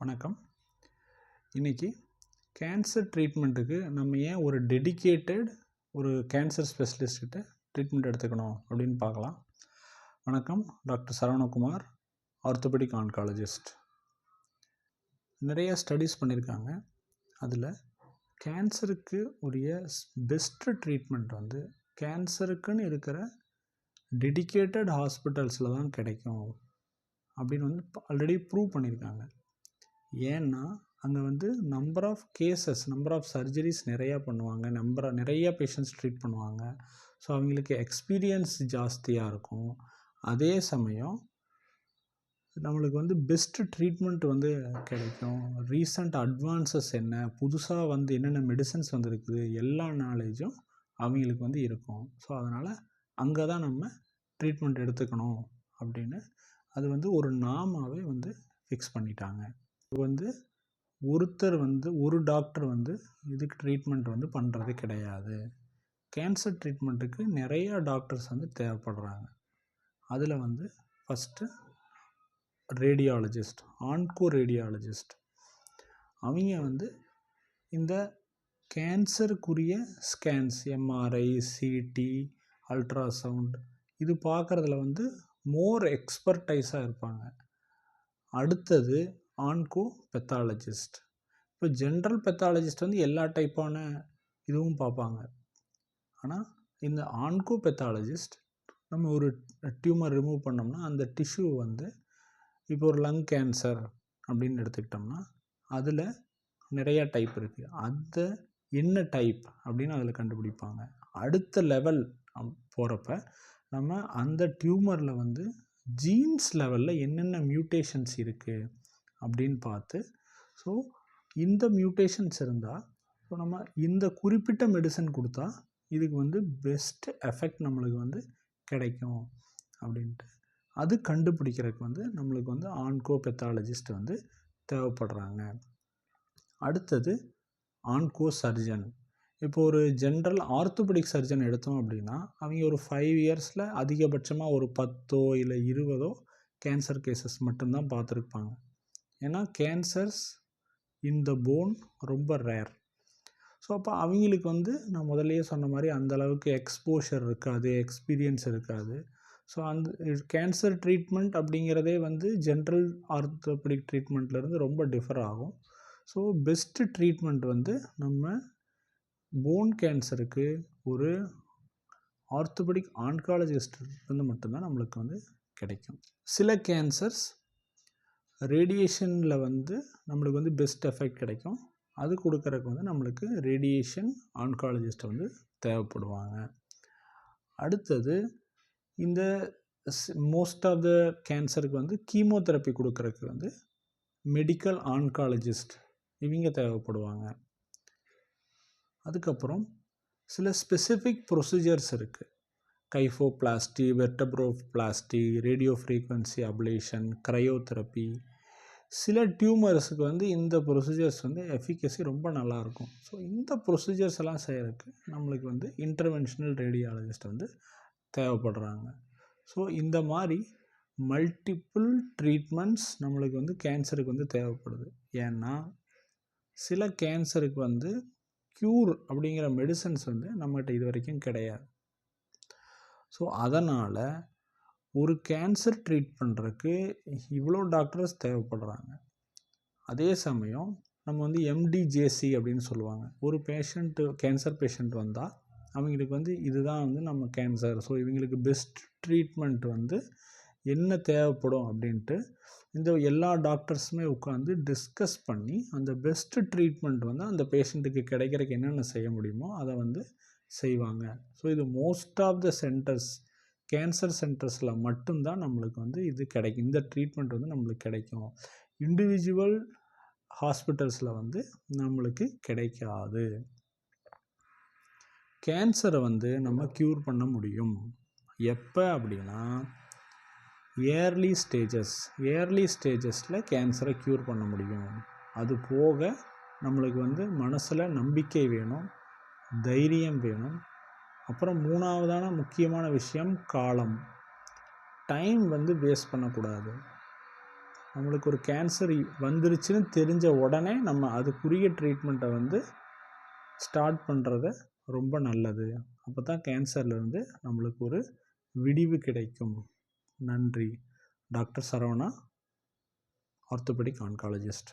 வணக்கம். இன்றைக்கி கேன்சர் ட்ரீட்மெண்ட்டுக்கு நம்ம ஏன் ஒரு டெடிக்கேட்டட் ஒரு கேன்சர் ஸ்பெஷலிஸ்ட்கிட்ட ட்ரீட்மெண்ட் எடுத்துக்கணும் அப்படின்னு பார்க்கலாம். வணக்கம், டாக்டர் சரவணகுமார், ஆர்த்தோபெடிக் ஆன்காலஜிஸ்ட். நிறைய ஸ்டடீஸ் பண்ணியிருக்காங்க. அதில் கேன்சருக்கு உரிய பெஸ்ட்டு ட்ரீட்மெண்ட் வந்து கேன்சருக்குன்னு இருக்கிற டெடிக்கேட்டட் ஹாஸ்பிட்டல்ஸில் தான் கிடைக்கும் அப்படின்னு வந்து ஆல்ரெடி ப்ரூவ் பண்ணியிருக்காங்க. ஏன்னா அங்கே வந்து நம்பர் ஆஃப் சர்ஜரிஸ் நிறையா பண்ணுவாங்க, நிறைய பேஷண்ட்ஸ் ட்ரீட் பண்ணுவாங்க. ஸோ அவங்களுக்கு எக்ஸ்பீரியன்ஸ் ஜாஸ்தியாக இருக்கும். அதே சமயம் நம்மளுக்கு வந்து பெஸ்ட்டு ட்ரீட்மெண்ட் வந்து கிடைக்கும். ரீசண்ட் அட்வான்சஸ் என்ன, புதுசாக வந்து என்னென்ன மெடிசன்ஸ் வந்துருக்குது, எல்லா நாலேஜும் அவங்களுக்கு வந்து இருக்கும். ஸோ அதனால் அங்கே தான் நம்ம ட்ரீட்மெண்ட் எடுத்துக்கணும் அப்படின்னு அது வந்து ஒரு நாமாவே வந்து ஃபிக்ஸ் பண்ணிட்டாங்க. வந்து ஒரு டாக்டர் வந்து இதுக்கு ட்ரீட்மெண்ட் வந்து பண்ணுறது கிடையாது. கேன்சர் ட்ரீட்மெண்ட்டுக்கு நிறையா டாக்டர்ஸ் வந்து தேவைப்படுறாங்க. அதில் வந்து ஃபஸ்ட்டு ரேடியாலஜிஸ்ட், ஆன்கோ ரேடியாலஜிஸ்ட். அவங்க வந்து இந்த கேன்சருக்குரிய ஸ்கேன்ஸ், எம்ஆர்ஐ, சிடி, அல்ட்ராசவுண்ட் இது பார்க்குறதுல வந்து மோர் எக்ஸ்பர்டைஸாக இருப்பாங்க. அடுத்தது ஆன்கோ பெத்தாலஜிஸ்ட். இப்போ ஜென்ரல் பெத்தாலஜிஸ்ட் வந்து எல்லா டைப்பான இதுவும் பார்ப்பாங்க. ஆனால் இந்த ஆன்கோ பெத்தாலஜிஸ்ட் நம்ம ஒரு டியூமர் ரிமூவ் பண்ணோம்னா அந்த டிஷ்யூ வந்து இப்போ ஒரு லங் கேன்சர் அப்படின்னு எடுத்துக்கிட்டோம்னா அதில் நிறையா டைப் இருக்குது. அந்த என்ன டைப் அப்படின்னு அதில் கண்டுபிடிப்பாங்க. அடுத்த லெவல் போகிறப்ப நம்ம அந்த டியூமரில் வந்து ஜீன்ஸ் லெவலில் என்னென்ன மியூட்டேஷன்ஸ் இருக்குது அப்படின்னு பார்த்து, ஸோ இந்த மியூட்டேஷன்ஸ் இருந்தால் ஸோ நம்ம இந்த குறிப்பிட்ட மெடிசன் கொடுத்தா இதுக்கு வந்து பெஸ்ட் எஃபெக்ட் நம்மளுக்கு வந்து கிடைக்கும் அப்படின்ட்டு அது கண்டுபிடிக்கிறதுக்கு வந்து நம்மளுக்கு வந்து ஆன்கோ பெத்தாலஜிஸ்ட் வந்து தேவைப்படுறாங்க. அடுத்தது ஆன்கோ சர்ஜன். இப்போ ஒரு ஜென்ரல் ஆர்த்தோபெடிக் சர்ஜன் எடுத்தோம் அப்படின்னா அவங்க ஒரு 5 இயர்ஸில் அதிகபட்சமாக ஒரு 10 இல்லை 20 கேன்சர் கேசஸ் மட்டும்தான் பார்த்துருப்பாங்க. ஏன்னா கேன்சர்ஸ் இன் த போன் ரொம்ப ரேர். ஸோ அப்போ அவங்களுக்கு வந்து நான் முதல்லையே சொன்ன மாதிரி அந்தளவுக்கு எக்ஸ்போஷர் இருக்காது, எக்ஸ்பீரியன்ஸ் இருக்காது. ஸோ அந்த கேன்சர் ட்ரீட்மெண்ட் அப்படிங்கிறதே வந்து ஜென்ரல் ஆர்த்தோபெடிக் ட்ரீட்மெண்ட்லேருந்து ரொம்ப டிஃபர் ஆகும். ஸோ பெஸ்ட்டு ட்ரீட்மெண்ட் வந்து நம்ம போன் கேன்சருக்கு ஒரு ஆர்த்தோபெடிக் ஆன்காலஜிஸ்ட் இருந்து மட்டும்தான் நம்மளுக்கு வந்து கிடைக்கும். சில கேன்சர்ஸ் ரேடியேஷனில் வந்து நம்மளுக்கு வந்து பெஸ்ட் எஃபெக்ட் கிடைக்கும். அது கொடுக்கறதுக்கு வந்து நம்மளுக்கு ரேடியேஷன் ஆன்காலஜிஸ்ட் வந்து தேவைப்படுவாங்க. அடுத்தது இந்த மோஸ்ட் ஆஃப் த கேன்சருக்கு வந்து கீமோதெரப்பி கொடுக்கறதுக்கு வந்து மெடிக்கல் ஆன்காலஜிஸ்ட் இவங்க தேவைப்படுவாங்க. அதுக்கப்புறம் சில ஸ்பெசிஃபிக் ப்ரொசீஜர்ஸ் இருக்குது. கைஃபோபிளாஸ்டி, வெர்டப்ரோபிளாஸ்டி, ரேடியோ ஃப்ரீக்வன்சி அப்ளேஷன், க்ரையோதெரப்பி. சில டியூமர்ஸுக்கு வந்து இந்த ப்ரொசீஜர்ஸ் வந்து எஃபிகசி ரொம்ப நல்லாயிருக்கும். ஸோ இந்த ப்ரொசீஜர்ஸ் எல்லாம் செய்கிறதுக்கு நம்மளுக்கு வந்து இன்டர்வென்ஷனல் ரேடியாலஜிஸ்ட் வந்து தேவைப்படுறாங்க. ஸோ இந்த மாதிரி மல்டிப்புள் ட்ரீட்மெண்ட்ஸ் நம்மளுக்கு வந்து கேன்சருக்கு வந்து தேவைப்படுது. ஏன்னா சில கேன்சருக்கு வந்து க்யூர் அப்படிங்கிற மெடிசன்ஸ் வந்து நம்மகிட்ட இது வரைக்கும் கிடையாது. ஸோ அதனால் ஒரு கேன்சர் ட்ரீட் பண்ணுறதுக்கு இவ்வளோ டாக்டர்ஸ் தேவைப்படுறாங்க. அதே சமயம் நம்ம வந்து எம்டிஜேசி அப்படின்னு சொல்லுவாங்க. ஒரு கேன்சர் பேஷண்ட் வந்தால் அவங்களுக்கு வந்து இதுதான் வந்து நம்ம கேன்சர், ஸோ இவங்களுக்கு பெஸ்ட் ட்ரீட்மெண்ட் வந்து என்ன தேவைப்படும் அப்படின்ட்டு இந்த எல்லா டாக்டர்ஸுமே உட்காந்து டிஸ்கஸ் பண்ணி அந்த பெஸ்ட்டு ட்ரீட்மெண்ட் வந்து அந்த பேஷண்ட்டுக்கு கிடைக்கிறதுக்கு என்னென்ன செய்ய முடியுமோ அதை வந்து செய்வாங்க. ஸோ இது most of the centres, cancer சென்டர்ஸில் மட்டும்தான் நம்மளுக்கு வந்து இது கிடைக்கும். இந்த ட்ரீட்மெண்ட் வந்து நம்மளுக்கு கிடைக்கும். இண்டிவிஜுவல் ஹாஸ்பிட்டல்ஸில் வந்து நம்மளுக்கு கிடைக்காது. கேன்சரை வந்து நம்ம க்யூர் பண்ண முடியும். எப்போ அப்படின்னா ஏர்லி ஸ்டேஜஸில் கேன்சரை க்யூர் பண்ண முடியும். அது போக நம்மளுக்கு வந்து மனசில் நம்பிக்கை வேணும், தைரியம் வேணும். அப்புறம் 3ஆவதான முக்கியமான விஷயம் காலம். டைம் வந்து வேஸ்ட் பண்ணக்கூடாது. நம்மளுக்கு ஒரு கேன்சர் வந்துருச்சுன்னு தெரிஞ்ச உடனே நம்ம அதுக்குரிய ட்ரீட்மெண்ட்டை வந்து ஸ்டார்ட் பண்ணுறது ரொம்ப நல்லது. அப்போ தான் கேன்சர்லேருந்து நம்மளுக்கு ஒரு விடிவு கிடைக்கும். நன்றி. Doctor Saravana, orthopaedic oncologist.